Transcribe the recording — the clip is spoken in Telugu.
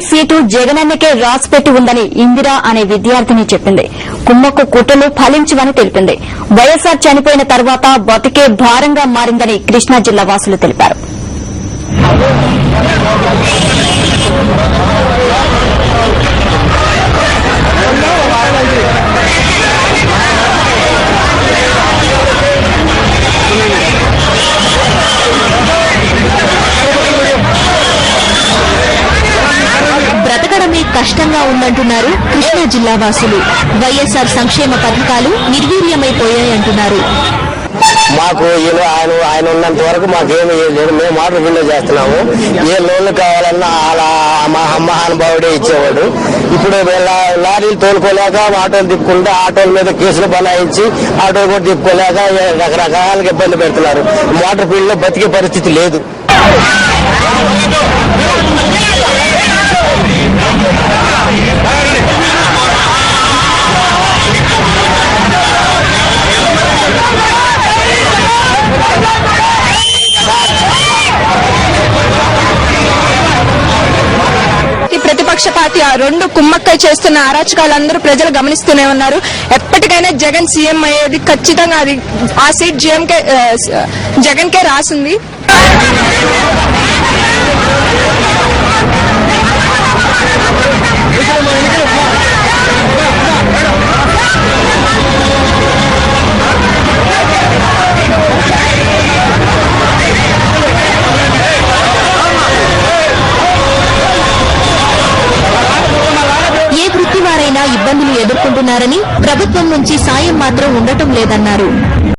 సీటు జగనన్నకే రాసిపెట్టి ఉందని ఇందిరా అనే విద్యార్థిని చెప్పింది. కుమ్మక్కు కుట్రలు ఫలించవని తెలిపింది. వైఎస్సార్ చనిపోయిన తర్వాత బతికే భారంగా మారిందని కృష్ణా జిల్లా వాసులు తెలిపారు. బ్రతకడమే కష్టంగా ఉందంటున్నారు కృష్ణా జిల్లా వాసులు. వైఎస్సార్ సంక్షేమ పథకాలు నిర్వీర్యమైపోయాయంటున్నారు. మాకు ఆయన ఉన్నంత వరకు మాకేమీ లేదు. మేము మోటార్ ఫీల్డ్ చేస్తున్నాము. ఏ లోన్లు కావాలన్నా అలా మా మహానుభావుడే ఇచ్చేవాడు. ఇప్పుడు లారీలు తోలుకోలేక ఆటోలు తిప్పుకుంటే ఆటోల మీద కేసులు బనాయించి ఆటోలు కూడా తిప్పుకోలేక రకరకాలుగా ఇబ్బంది పెడుతున్నారు. మోటార్ ఫీల్డ్ లో బతికే పరిస్థితి లేదు. ప్రతిపక్ష పార్టీ ఆ రెండు కుమ్మక్కై చేస్తున్న అరాచకాలందరూ ప్రజలు గమనిస్తూనే ఉన్నారు. ఎప్పటికైనా జగన్ సీఎం అయ్యేది ఖచ్చితంగా. అది ఆ సీట్ జగన్ కే రాసింది. ఇబ్బందులు ఎదుర్కొంటున్నారని ప్రభుత్వం నుంచి సాయం మాత్రం ఉండటం లేదన్నారు.